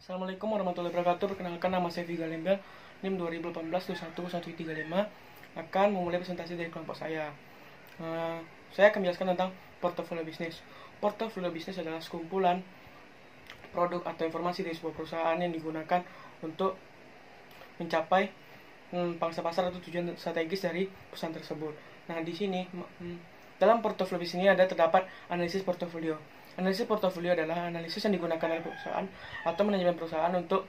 Assalamualaikum warahmatullahi wabarakatuh. Perkenalkan, nama saya Viga Lembel, NIM 2018-21-135, akan memulai presentasi dari kelompok saya. Saya akan menjelaskan tentang portofolio bisnis. Portofolio bisnis adalah sekumpulan produk atau informasi dari sebuah perusahaan yang digunakan untuk mencapai pangsa pasar atau tujuan strategis dari perusahaan tersebut. Nah, di sini dalam portofolio bisnis ini terdapat analisis portofolio. Analisis portofolio adalah analisis yang digunakan oleh perusahaan atau manajemen perusahaan untuk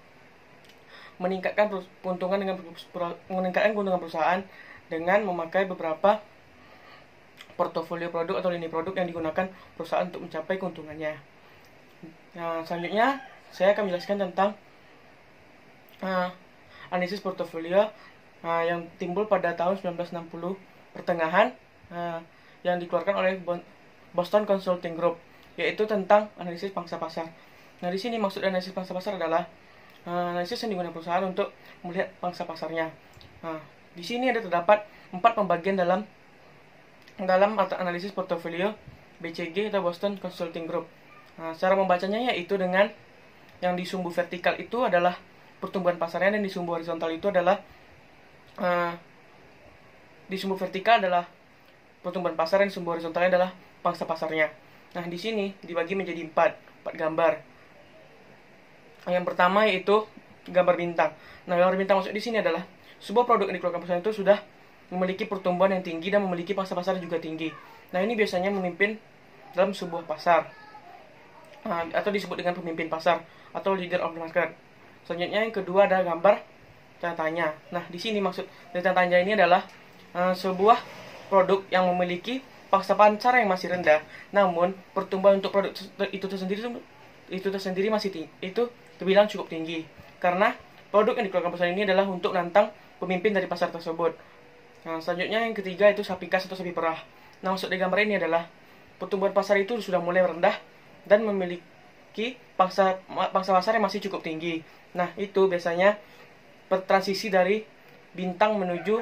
meningkatkan keuntungan perusahaan dengan memakai beberapa portofolio produk atau lini produk yang digunakan perusahaan untuk mencapai keuntungannya. Nah, selanjutnya saya akan menjelaskan tentang analisis portofolio yang timbul pada tahun 1960 pertengahan yang dikeluarkan oleh Boston Consulting Group, yaitu tentang analisis pangsa pasar. Nah, di sini maksud analisis pangsa pasar adalah analisis yang digunakan perusahaan untuk melihat pangsa pasarnya. Nah, di sini terdapat 4 pembagian dalam analisis portofolio BCG atau Boston Consulting Group. Nah, cara membacanya yaitu dengan yang di sumbu vertikal itu adalah pertumbuhan pasarnya, dan di sumbu horizontal itu adalah di sumbu vertikal adalah pertumbuhan pasar, dan di sumbu horizontalnya adalah pangsa pasarnya. Nah, di sini dibagi menjadi 4 gambar. Yang pertama yaitu gambar bintang. Nah, gambar bintang maksud di sini adalah sebuah produk yang dikeluarkan perusahaan itu sudah memiliki pertumbuhan yang tinggi dan memiliki pangsa pasar juga tinggi. Nah, ini biasanya memimpin dalam sebuah pasar, atau disebut dengan pemimpin pasar atau leader of the market. Selanjutnya yang kedua ada gambar tanda tanya. Nah, di sini maksud dari tanda tanya ini adalah sebuah produk yang memiliki pangsa pasar yang masih rendah, namun pertumbuhan untuk produk itu tersendiri masih tinggi, itu terbilang cukup tinggi, karena produk yang dikeluarkan perusahaan ini adalah untuk menantang pemimpin dari pasar tersebut. Nah, selanjutnya yang ketiga itu sapi kas atau sapi perah. Nah, maksud dari gambar ini adalah pertumbuhan pasar itu sudah mulai rendah dan memiliki pangsa pasar yang masih cukup tinggi. Nah, itu biasanya transisi dari bintang menuju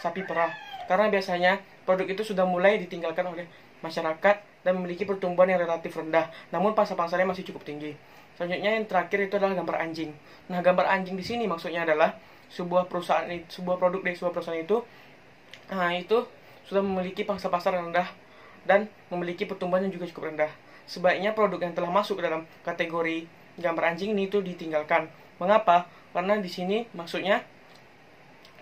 sapi perah, karena biasanya produk itu sudah mulai ditinggalkan oleh masyarakat dan memiliki pertumbuhan yang relatif rendah, namun pangsa pasarnya masih cukup tinggi. Selanjutnya yang terakhir itu adalah gambar anjing. Nah, gambar anjing di sini maksudnya adalah sebuah produk dari sebuah perusahaan itu sudah memiliki pangsa pasar yang rendah dan memiliki pertumbuhan yang juga cukup rendah. Sebaiknya produk yang telah masuk ke dalam kategori gambar anjing ini itu ditinggalkan. Mengapa? Karena di sini maksudnya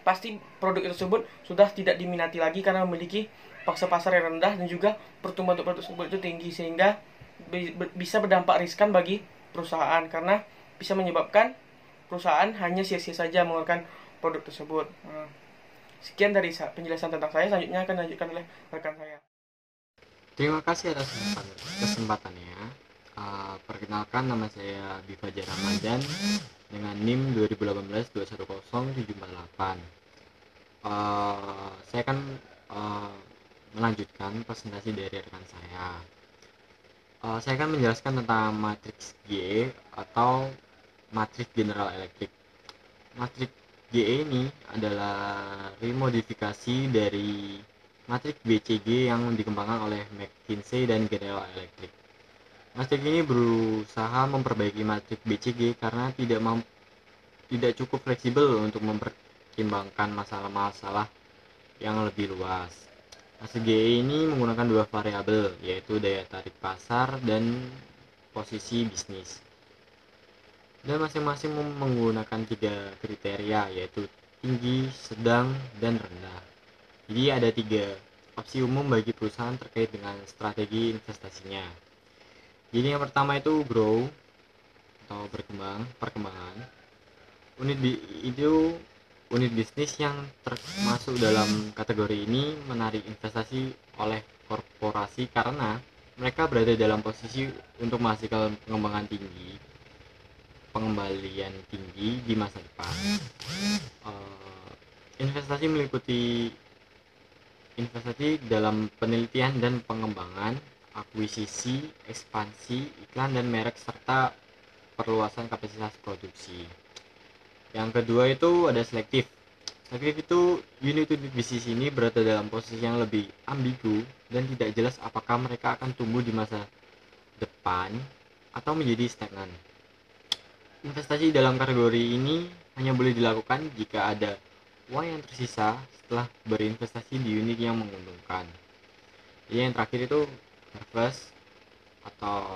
pasti produk tersebut sudah tidak diminati lagi karena memiliki pangsa pasar yang rendah dan juga pertumbuhan untuk produk tersebut itu tinggi, sehingga bisa berdampak riskan bagi perusahaan karena bisa menyebabkan perusahaan hanya sia-sia saja mengeluarkan produk tersebut. Sekian dari penjelasan tentang saya. Selanjutnya akan dilanjutkan oleh rekan saya. Terima kasih atas kesempatannya. Perkenalkan, nama saya Bifajar Ramadan dengan NIM 2018-210748. Saya akan melanjutkan presentasi dari rekan saya. Saya akan menjelaskan tentang matriks G atau matriks General Electric. Matriks G ini adalah remodifikasi dari matriks BCG yang dikembangkan oleh McKinsey dan General Electric. Matriks ini berusaha memperbaiki matriks BCG karena tidak cukup fleksibel untuk mempertimbangkan masalah-masalah yang lebih luas. Matriks G ini menggunakan 2 variabel, yaitu daya tarik pasar dan posisi bisnis. Dan masing-masing menggunakan 3 kriteria, yaitu tinggi, sedang, dan rendah. Jadi ada 3 opsi umum bagi perusahaan terkait dengan strategi investasinya. Jadi yang pertama itu grow atau perkembangan. Unit bisnis yang termasuk dalam kategori ini menarik investasi oleh korporasi karena mereka berada dalam posisi untuk menghasilkan pengembalian tinggi di masa depan. Investasi meliputi investasi dalam penelitian dan pengembangan, akuisisi, ekspansi, iklan dan merek, serta perluasan kapasitas produksi. Yang kedua itu ada selektif. Selektif itu unit bisnis ini berada dalam posisi yang lebih ambigu dan tidak jelas apakah mereka akan tumbuh di masa depan atau menjadi stagnan. Investasi dalam kategori ini hanya boleh dilakukan jika ada uang yang tersisa setelah berinvestasi di unit yang menguntungkan. Jadi yang terakhir itu harvest atau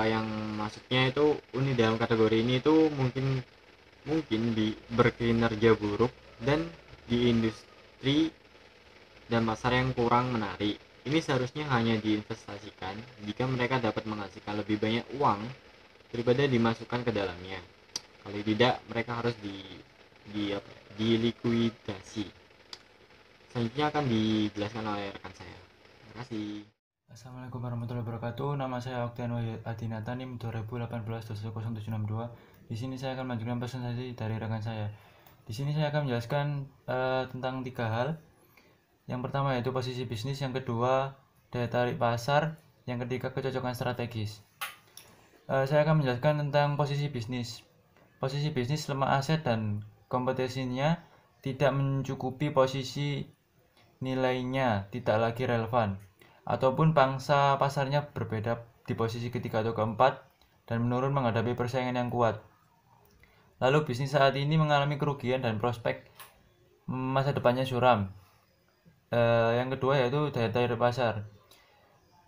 yang maksudnya itu unit dalam kategori ini itu mungkin berkinerja buruk dan di industri dan pasar yang kurang menarik. Ini seharusnya hanya diinvestasikan jika mereka dapat menghasilkan lebih banyak uang daripada dimasukkan ke dalamnya. Kalau tidak, mereka harus dilikuidasi. Selanjutnya akan dijelaskan oleh rekan saya. Terima kasih. Assalamualaikum warahmatullahi wabarakatuh. Nama saya Oktian Adinata NIM 2018-21062. Di sini saya akan melanjutkan presentasi dari rekan saya. Di sini saya akan menjelaskan tentang 3 hal. Yang pertama yaitu posisi bisnis, yang kedua daya tarik pasar, yang ketiga kecocokan strategis. Saya akan menjelaskan tentang posisi bisnis. Posisi bisnis lemah aset dan kompetisinya tidak mencukupi, posisi nilainya tidak lagi relevan, ataupun pangsa pasarnya berbeda di posisi ketiga atau keempat dan menurun menghadapi persaingan yang kuat. Lalu bisnis saat ini mengalami kerugian dan prospek masa depannya suram. Yang kedua yaitu daya tarik pasar.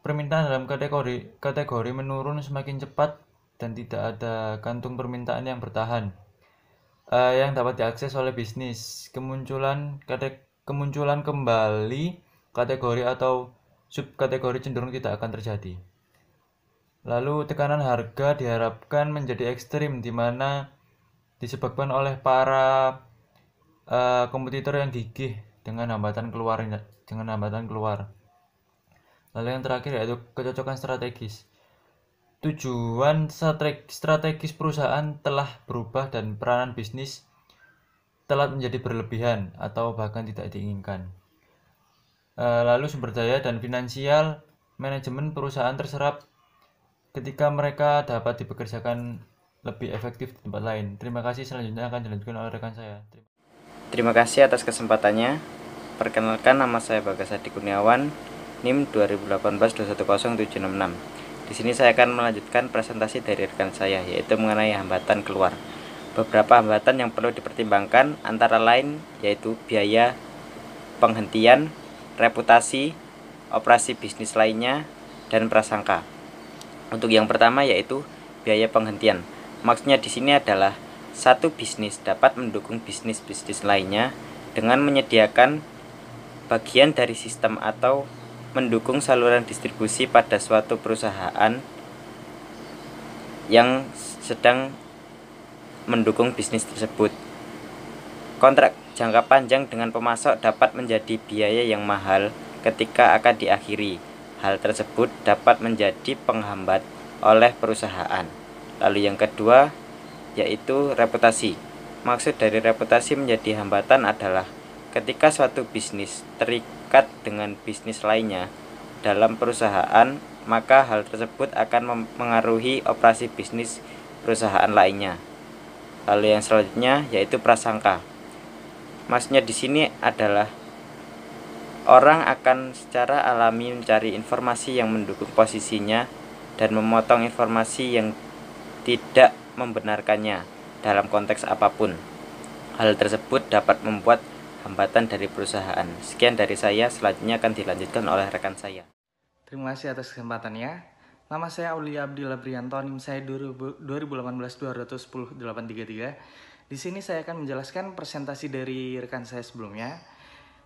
Permintaan dalam kategori menurun semakin cepat dan tidak ada kantung permintaan yang bertahan yang dapat diakses oleh bisnis. Kemunculan kembali kategori atau subkategori cenderung tidak akan terjadi. Lalu tekanan harga diharapkan menjadi ekstrim, di mana disebabkan oleh para kompetitor yang gigih dengan hambatan keluar. Lalu yang terakhir yaitu kecocokan strategis. Tujuan strategis perusahaan telah berubah dan peranan bisnis telah menjadi berlebihan atau bahkan tidak diinginkan. Lalu sumber daya dan finansial manajemen perusahaan terserap ketika mereka dapat dipekerjakan lebih efektif di tempat lain. Terima kasih. Selanjutnya akan dilanjutkan oleh rekan saya. Terima kasih atas kesempatannya. Perkenalkan, nama saya Bagas Adi Kurniawan, NIM 2018-210-766. Di sini saya akan melanjutkan presentasi dari rekan saya, yaitu mengenai hambatan keluar. Beberapa hambatan yang perlu dipertimbangkan antara lain yaitu biaya penghentian, reputasi, operasi bisnis lainnya, dan prasangka. Untuk yang pertama yaitu biaya penghentian. Maksudnya di sini adalah satu bisnis dapat mendukung bisnis-bisnis lainnya dengan menyediakan bagian dari sistem atau mendukung saluran distribusi pada suatu perusahaan yang sedang mendukung bisnis tersebut. Kontrak jangka panjang dengan pemasok dapat menjadi biaya yang mahal ketika akan diakhiri. Hal tersebut dapat menjadi penghambat oleh perusahaan. Lalu yang kedua yaitu reputasi. Maksud dari reputasi menjadi hambatan adalah ketika suatu bisnis terikat dengan bisnis lainnya dalam perusahaan, maka hal tersebut akan mempengaruhi operasi bisnis perusahaan lainnya. Lalu yang selanjutnya yaitu prasangka. Maksudnya di sini adalah orang akan secara alami mencari informasi yang mendukung posisinya dan memotong informasi yang tidak membenarkannya dalam konteks apapun. Hal tersebut dapat membuat hambatan dari perusahaan. Sekian dari saya, selanjutnya akan dilanjutkan oleh rekan saya. Terima kasih atas kesempatannya. Nama saya Aulia Abdillah Prianto, NIM saya 2018-210-833. Di sini saya akan menjelaskan presentasi dari rekan saya sebelumnya.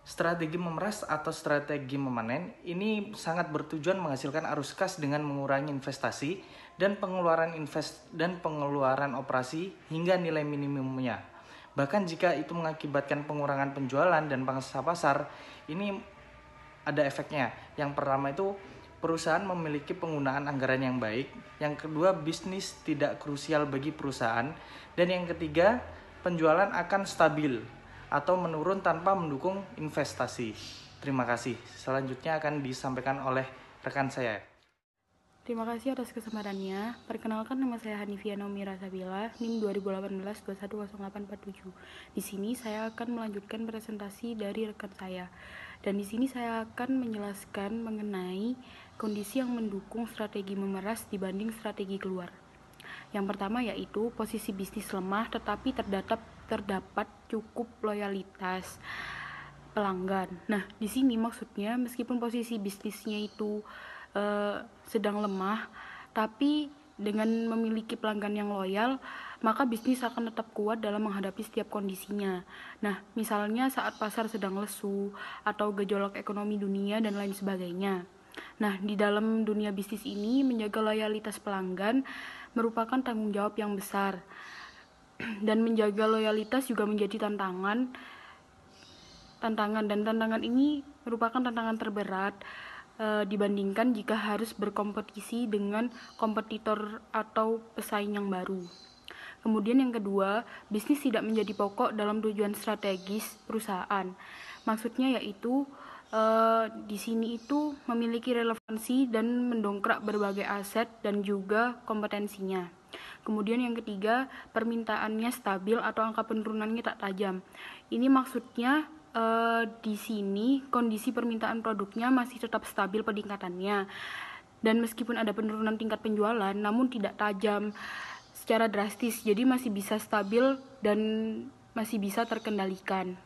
Strategi memeras atau strategi memanen ini sangat bertujuan menghasilkan arus kas dengan mengurangi investasi dan pengeluaran operasi hingga nilai minimumnya. Bahkan jika itu mengakibatkan pengurangan penjualan dan pangsa pasar, ini ada efeknya. Yang pertama itu perusahaan memiliki penggunaan anggaran yang baik. Yang kedua, bisnis tidak krusial bagi perusahaan. Dan yang ketiga, penjualan akan stabil atau menurun tanpa mendukung investasi. Terima kasih. Selanjutnya akan disampaikan oleh rekan saya. Terima kasih atas kesempatannya. Perkenalkan, nama saya Hanifia Naomi Rasabila, NIM 2018-210847. Di sini saya akan melanjutkan presentasi dari rekan saya. Dan di sini saya akan menjelaskan mengenai kondisi yang mendukung strategi memeras dibanding strategi keluar. Yang pertama yaitu posisi bisnis lemah tetapi terdapat cukup loyalitas pelanggan. Nah, di sini maksudnya meskipun posisi bisnisnya itu sedang lemah, tapi dengan memiliki pelanggan yang loyal, maka bisnis akan tetap kuat dalam menghadapi setiap kondisinya. Nah, misalnya saat pasar sedang lesu atau gejolak ekonomi dunia dan lain sebagainya. Nah, di dalam dunia bisnis ini, menjaga loyalitas pelanggan merupakan tanggung jawab yang besar. Dan menjaga loyalitas juga menjadi tantangan dan tantangan ini merupakan tantangan terberat dibandingkan jika harus berkompetisi dengan kompetitor atau pesaing yang baru. Kemudian yang kedua, bisnis tidak menjadi pokok dalam tujuan strategis perusahaan. Maksudnya yaitu di sini itu memiliki relevansi dan mendongkrak berbagai aset dan juga kompetensinya. Kemudian yang ketiga, permintaannya stabil atau angka penurunannya tak tajam. Ini maksudnya di sini kondisi permintaan produknya masih tetap stabil peningkatannya, dan meskipun ada penurunan tingkat penjualan namun tidak tajam secara drastis, jadi masih bisa stabil dan masih bisa terkendalikan.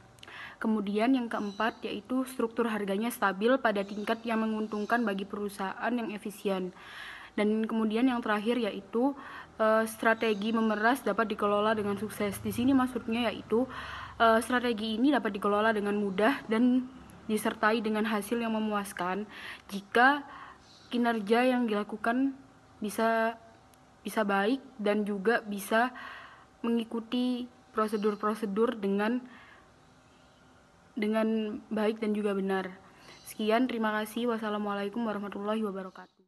Kemudian yang keempat yaitu struktur harganya stabil pada tingkat yang menguntungkan bagi perusahaan yang efisien. Dan kemudian yang terakhir yaitu strategi memeras dapat dikelola dengan sukses. Di sini maksudnya yaitu strategi ini dapat dikelola dengan mudah dan disertai dengan hasil yang memuaskan jika kinerja yang dilakukan bisa baik dan juga bisa mengikuti prosedur-prosedur dengan baik dan juga benar. Sekian, terima kasih. Wassalamualaikum warahmatullahi wabarakatuh.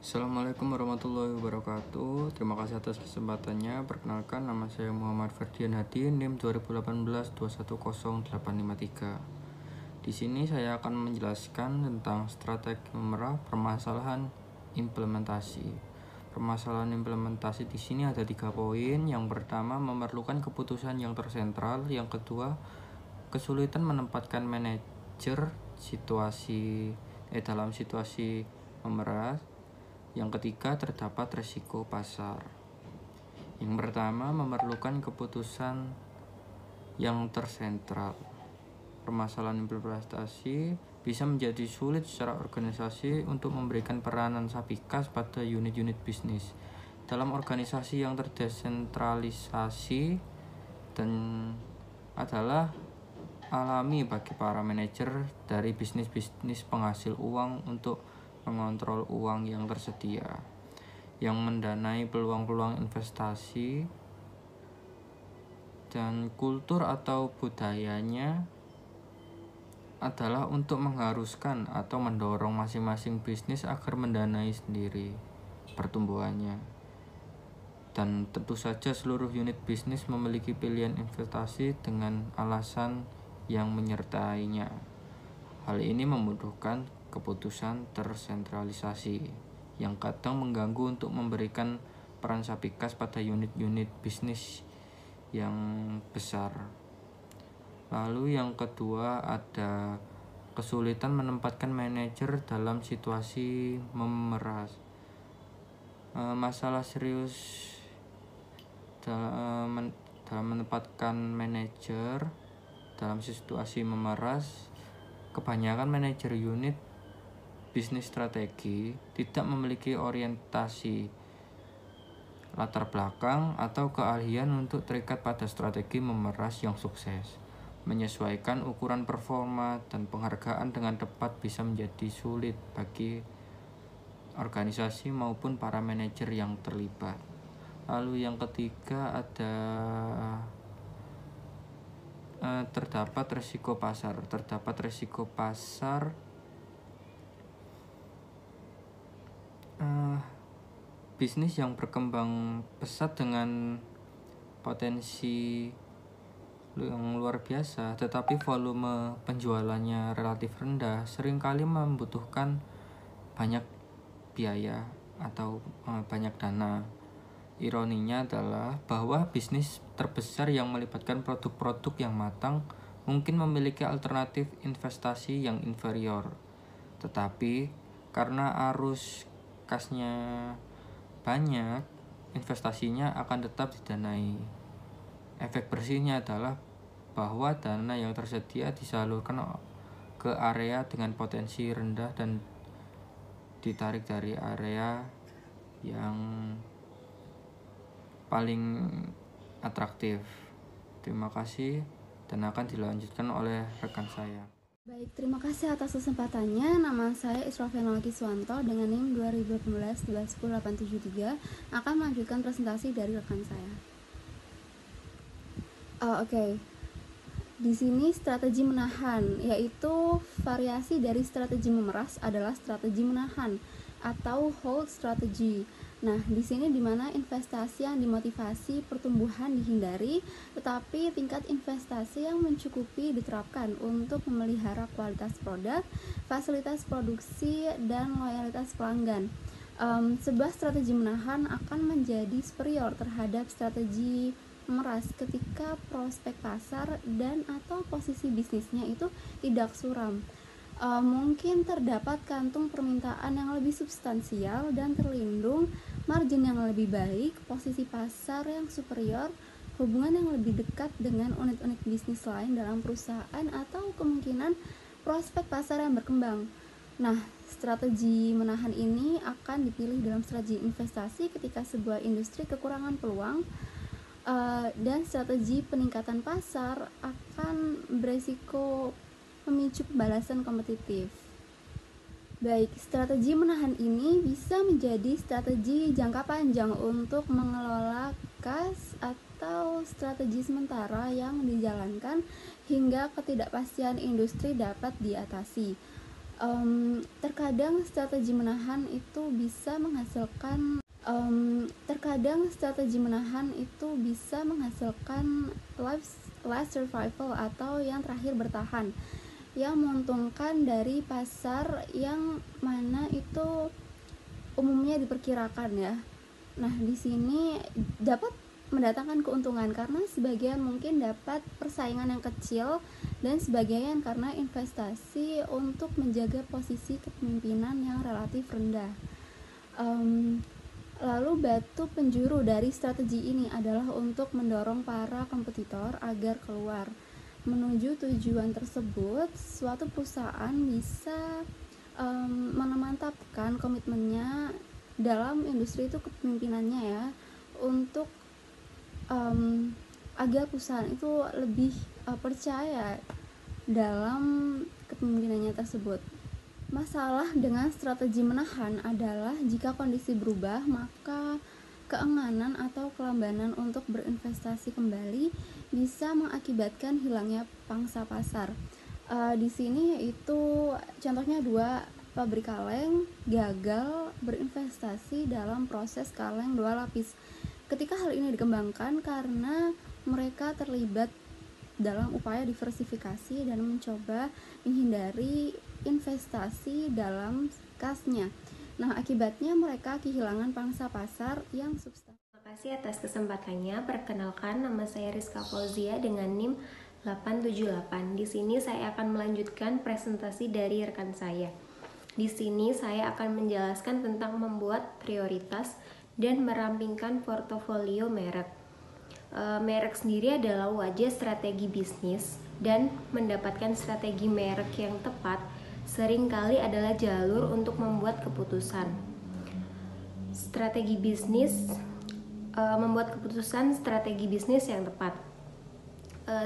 Assalamualaikum warahmatullahi wabarakatuh. Terima kasih atas kesempatannya. Perkenalkan, nama saya Muhammad Ferdian Hadi, NIM 2018-210853. Di sini saya akan menjelaskan tentang strategi memerah permasalahan implementasi. Permasalahan implementasi di sini ada 3 poin. Yang pertama, memerlukan keputusan yang tersentral. Yang kedua, kesulitan menempatkan manajer dalam situasi memeras. Yang ketiga, terdapat resiko pasar. Yang pertama, memerlukan keputusan yang tersentral. Permasalahan implementasi bisa menjadi sulit secara organisasi untuk memberikan peranan sapikas pada unit-unit bisnis. Dalam organisasi yang terdesentralisasi dan adalah alami bagi para manajer dari bisnis-bisnis penghasil uang untuk mengontrol uang yang tersedia, yang mendanai peluang-peluang investasi, dan kultur atau budayanya adalah untuk mengharuskan atau mendorong masing-masing bisnis agar mendanai sendiri pertumbuhannya. Dan tentu saja seluruh unit bisnis memiliki pilihan investasi dengan alasan yang menyertainya. Hal ini membutuhkan keputusan tersentralisasi yang kadang mengganggu untuk memberikan peran sapikas pada unit-unit bisnis yang besar. Lalu yang kedua ada kesulitan menempatkan manajer dalam situasi memeras. Masalah serius dalam menempatkan manajer dalam situasi memeras. Kebanyakan manajer unit bisnis strategi tidak memiliki orientasi, latar belakang, atau keahlian untuk terikat pada strategi memeras yang sukses. Menyesuaikan ukuran performa dan penghargaan dengan tepat bisa menjadi sulit bagi organisasi maupun para manajer yang terlibat. Lalu yang ketiga ada terdapat resiko pasar. Bisnis yang berkembang pesat dengan potensi yang luar biasa, tetapi volume penjualannya relatif rendah, seringkali membutuhkan banyak biaya atau banyak dana. Ironinya adalah bahwa bisnis terbesar yang melibatkan produk-produk yang matang mungkin memiliki alternatif investasi yang inferior, tetapi Karena arus kasnya banyak, investasinya akan tetap didanai. Efek bersihnya adalah bahwa dana yang tersedia disalurkan ke area dengan potensi rendah dan ditarik dari area yang paling atraktif. Terima kasih dan akan dilanjutkan oleh rekan saya. Baik, terima kasih atas kesempatannya. Nama saya Isrofena Kiswanto dengan NIM 2018-12873 akan melanjutkan presentasi dari rekan saya. Oke. Di sini strategi menahan, yaitu variasi dari strategi memeras adalah strategi menahan atau hold strategy. Nah, di sini dimana investasi yang dimotivasi pertumbuhan dihindari, tetapi tingkat investasi yang mencukupi diterapkan untuk memelihara kualitas produk, fasilitas produksi, dan loyalitas pelanggan. Sebuah strategi menahan akan menjadi superior terhadap strategi memeras ketika prospek pasar dan atau posisi bisnisnya itu tidak suram. Mungkin terdapat kantung permintaan yang lebih substansial dan terlindung, margin yang lebih baik, posisi pasar yang superior, hubungan yang lebih dekat dengan unit-unit bisnis lain dalam perusahaan, atau kemungkinan prospek pasar yang berkembang. Nah, strategi menahan ini akan dipilih dalam strategi investasi ketika sebuah industri kekurangan peluang, dan strategi peningkatan pasar akan beresiko memicu pembalasan kompetitif. Baik, strategi menahan ini bisa menjadi strategi jangka panjang untuk mengelola kas atau strategi sementara yang dijalankan hingga ketidakpastian industri dapat diatasi. Terkadang strategi menahan itu bisa menghasilkan last survival atau yang terakhir bertahan, yang menguntungkan dari pasar yang mana itu umumnya diperkirakan ya. Nah, di sini dapat mendatangkan keuntungan karena sebagian mungkin dapat persaingan yang kecil dan sebagian karena investasi untuk menjaga posisi kepemimpinan yang relatif rendah. Lalu batu penjuru dari strategi ini adalah untuk mendorong para kompetitor agar keluar. Menuju tujuan tersebut, suatu perusahaan bisa memantapkan komitmennya dalam industri itu kepemimpinannya ya, untuk agar perusahaan itu lebih percaya dalam kepemimpinannya tersebut. Masalah dengan strategi menahan adalah jika kondisi berubah, maka keengganan atau kelambanan untuk berinvestasi kembali bisa mengakibatkan hilangnya pangsa pasar. Di sini yaitu contohnya dua pabrik kaleng gagal berinvestasi dalam proses kaleng dua lapis. Ketika hal ini dikembangkan karena mereka terlibat dalam upaya diversifikasi dan mencoba menghindari investasi dalam kasnya. Nah, akibatnya mereka kehilangan pangsa pasar yang substansial. Terima kasih atas kesempatannya. Perkenalkan, nama saya Rizka Fauzia dengan NIM 878. Di sini saya akan melanjutkan presentasi dari rekan saya. Di sini saya akan menjelaskan tentang membuat prioritas dan merampingkan portofolio merek. Merek sendiri adalah wajah strategi bisnis, dan mendapatkan strategi merek yang tepat seringkali adalah jalur untuk membuat keputusan. Strategi bisnis, membuat keputusan strategi bisnis yang tepat.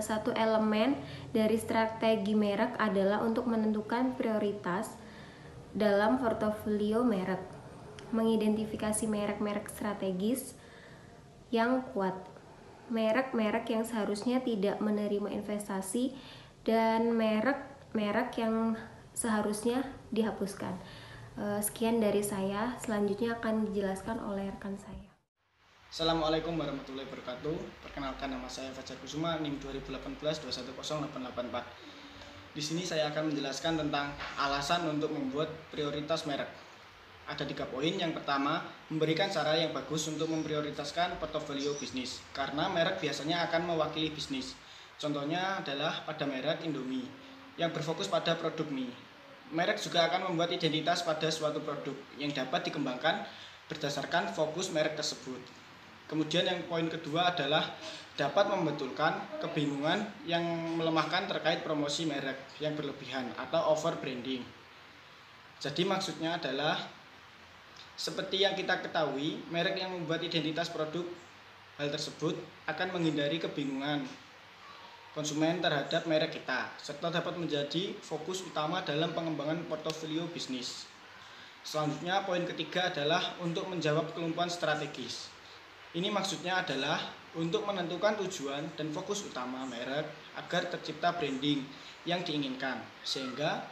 Satu elemen dari strategi merek adalah untuk menentukan prioritas dalam portofolio merek, mengidentifikasi merek-merek strategis yang kuat, merek-merek yang seharusnya tidak menerima investasi, dan merek-merek yang seharusnya dihapuskan. Sekian dari saya, selanjutnya akan dijelaskan oleh rekan saya. Assalamualaikum warahmatullahi wabarakatuh. Perkenalkan, nama saya Fajar Kusuma, NIM 2018-21084. Di sini saya akan menjelaskan tentang alasan untuk membuat prioritas merek. Ada 3 poin. Yang pertama, memberikan cara yang bagus untuk memprioritaskan portofolio bisnis, karena merek biasanya akan mewakili bisnis. Contohnya adalah pada merek Indomie yang berfokus pada produk mie. Merek juga akan membuat identitas pada suatu produk yang dapat dikembangkan berdasarkan fokus merek tersebut. Kemudian yang poin kedua adalah dapat membetulkan kebingungan yang melemahkan terkait promosi merek yang berlebihan atau over branding. Jadi maksudnya adalah seperti yang kita ketahui, merek yang membuat identitas produk hal tersebut akan menghindari kebingungan konsumen terhadap merek kita, serta dapat menjadi fokus utama dalam pengembangan portofolio bisnis. Selanjutnya, poin ketiga adalah untuk menjawab kelumpuhan strategis. Ini maksudnya adalah untuk menentukan tujuan dan fokus utama merek agar tercipta branding yang diinginkan, sehingga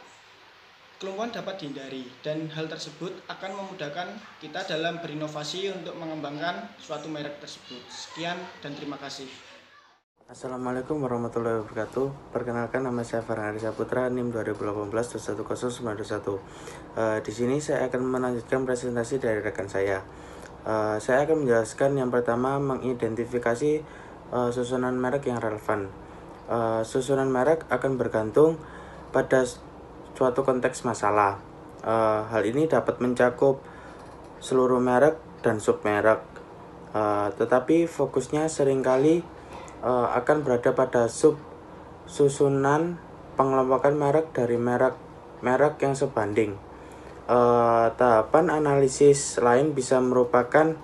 kelumpuhan dapat dihindari, dan hal tersebut akan memudahkan kita dalam berinovasi untuk mengembangkan suatu merek tersebut. Sekian dan terima kasih. Assalamualaikum warahmatullahi wabarakatuh. Perkenalkan, nama saya Farhan Arisa Putra, NIM 2018-21091. Di sini saya akan melanjutkan presentasi dari rekan saya. Saya akan menjelaskan yang pertama, mengidentifikasi susunan merek yang relevan. Susunan merek akan bergantung pada suatu konteks masalah. Hal ini dapat mencakup seluruh merek dan submerek, tetapi fokusnya seringkali akan berada pada susunan pengelompokan merek dari merek yang sebanding. Tahapan analisis lain bisa merupakan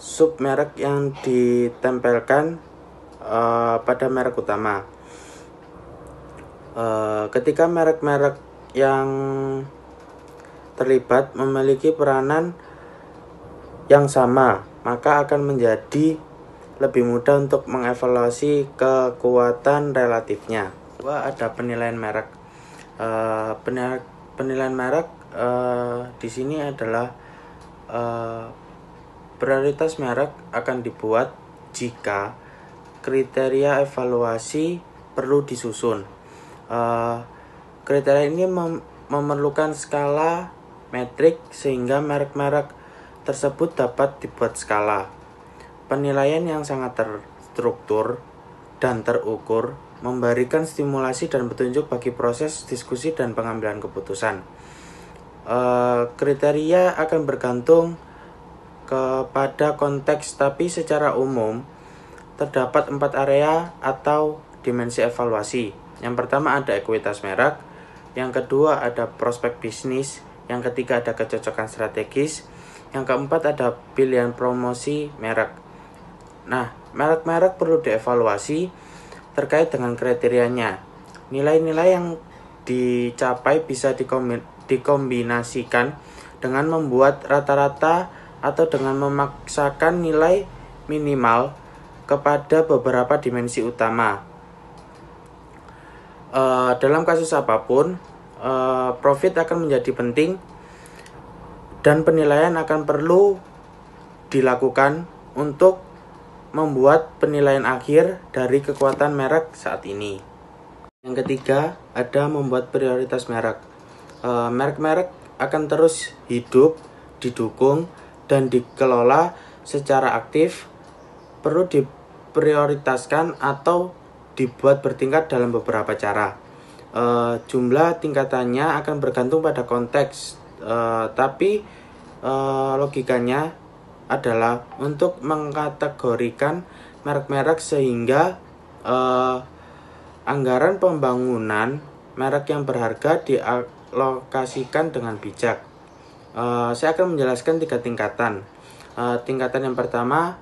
submerek yang ditempelkan pada merek utama. Ketika merek-merek yang terlibat memiliki peranan yang sama, maka akan menjadi lebih mudah untuk mengevaluasi kekuatan relatifnya. Ada penilaian merek. Penilaian merek di sini adalah prioritas merek akan dibuat jika kriteria evaluasi perlu disusun. Kriteria ini memerlukan skala metrik sehingga merek-merek tersebut dapat dibuat skala. Penilaian yang sangat terstruktur dan terukur memberikan stimulasi dan petunjuk bagi proses diskusi dan pengambilan keputusan. Kriteria akan bergantung kepada konteks, tapi secara umum terdapat 4 area atau dimensi evaluasi. Yang pertama ada ekuitas merek, yang kedua ada prospek bisnis, yang ketiga ada kecocokan strategis, yang keempat ada pilihan promosi merek. Nah, merek-merek perlu dievaluasi terkait dengan kriterianya. Nilai-nilai yang dicapai bisa dikombinasikan dengan membuat rata-rata atau dengan memaksakan nilai minimal kepada beberapa dimensi utama. Dalam kasus apapun, profit akan menjadi penting dan penilaian akan perlu dilakukan untuk membuat penilaian akhir dari kekuatan merek saat ini. Yang ketiga, ada membuat prioritas merek. Merek-merek akan terus hidup, didukung, dan dikelola secara aktif. Perlu diprioritaskan atau dibuat bertingkat dalam beberapa cara. Jumlah tingkatannya akan bergantung pada konteks, tapi logikanya adalah untuk mengkategorikan merek-merek sehingga anggaran pembangunan merek yang berharga dialokasikan dengan bijak. Saya akan menjelaskan 3 tingkatan. Tingkatan yang pertama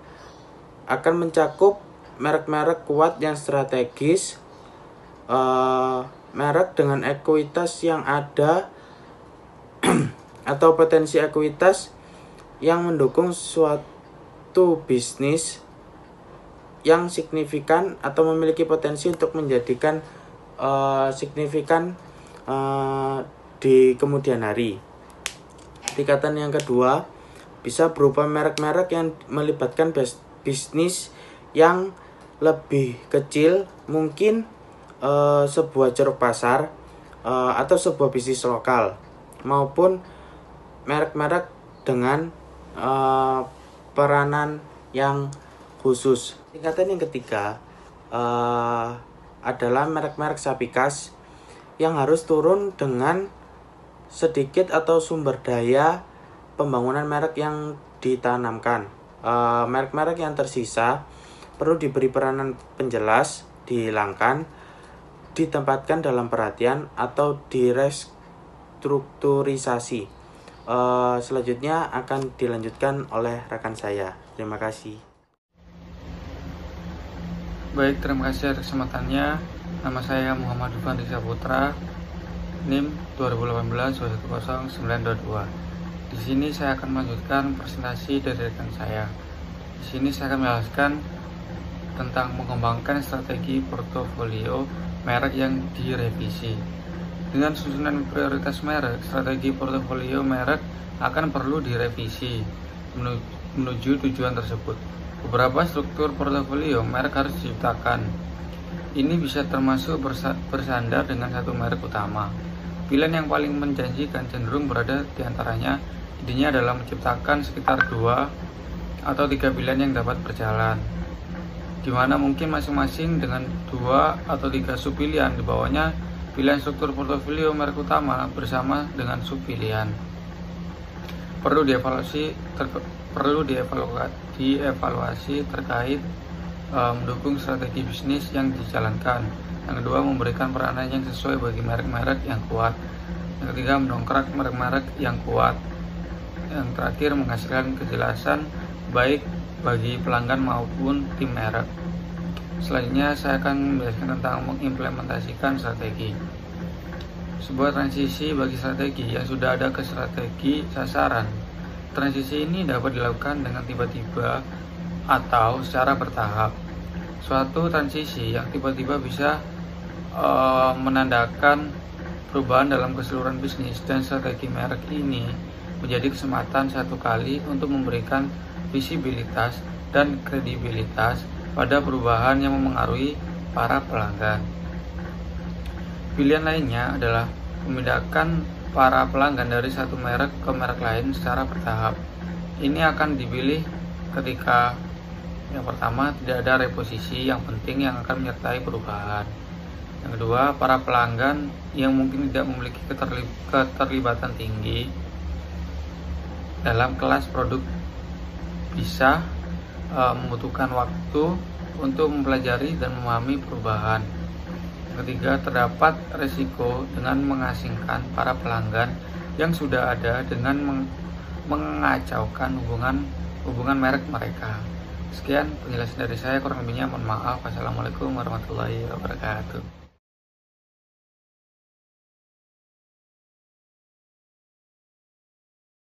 akan mencakup merek-merek kuat yang strategis, merek dengan ekuitas yang ada atau potensi ekuitas yang mendukung suatu bisnis yang signifikan atau memiliki potensi untuk menjadikan signifikan di kemudian hari. Tingkatan yang kedua bisa berupa merek-merek yang melibatkan bisnis yang lebih kecil, mungkin sebuah ceruk pasar atau sebuah bisnis lokal, maupun merek-merek dengan peranan yang khusus. Tingkatan yang ketiga adalah merek-merek sapikas yang harus turun dengan sedikit atau sumber daya pembangunan merek yang ditanamkan. Merek-merek yang tersisa perlu diberi peranan penjelas, dihilangkan, ditempatkan dalam perhatian atau direstrukturisasi. Selanjutnya akan dilanjutkan oleh rekan saya. Terima kasih. Baik, terima kasih atas kesempatannya. Nama saya Muhammad Dufan Rizal Putra, NIM 2018-210-922. Di sini saya akan melanjutkan presentasi dari rekan saya. Di sini saya akan menjelaskan tentang mengembangkan strategi portofolio merek yang direvisi. Dengan susunan prioritas merek, strategi portofolio merek akan perlu direvisi menuju tujuan tersebut. Beberapa struktur portofolio merek harus diciptakan. Ini bisa termasuk bersandar dengan satu merek utama. Pilihan yang paling menjanjikan cenderung berada di antaranya. Intinya adalah menciptakan sekitar 2 atau 3 pilihan yang dapat berjalan, di mana mungkin masing-masing dengan 2 atau 3 subpilihan. Di bawahnya pilihan struktur portofolio merek utama bersama dengan subpilihan. Perlu dievaluasi terkait mendukung strategi bisnis yang dijalankan. Yang kedua, memberikan peranan yang sesuai bagi merek-merek yang kuat. Yang ketiga, mendongkrak merek-merek yang kuat. Yang terakhir, menghasilkan kejelasan baik bagi pelanggan maupun tim merek. Selanjutnya saya akan menjelaskan tentang mengimplementasikan strategi. Sebuah transisi bagi strategi yang sudah ada ke strategi sasaran. Transisi ini dapat dilakukan dengan tiba-tiba atau secara bertahap. Suatu transisi yang tiba-tiba bisa menandakan perubahan dalam keseluruhan bisnis, dan strategi merek ini menjadi kesempatan satu kali untuk memberikan visibilitas dan kredibilitas pada perubahan yang memengaruhi para pelanggan. Pilihan lainnya adalah memindahkan para pelanggan dari satu merek ke merek lain secara bertahap. Ini akan dipilih ketika yang pertama, tidak ada reposisi yang penting yang akan menyertai perubahan. Yang kedua, para pelanggan yang mungkin tidak memiliki keterlibatan tinggi dalam kelas produk bisa membutuhkan waktu untuk mempelajari dan memahami perubahan. Yang ketiga, terdapat risiko dengan mengasingkan para pelanggan yang sudah ada dengan mengacaukan hubungan merek mereka. Sekian penjelasan dari saya, kurang lebihnya mohon maaf. Wassalamualaikum warahmatullahi wabarakatuh.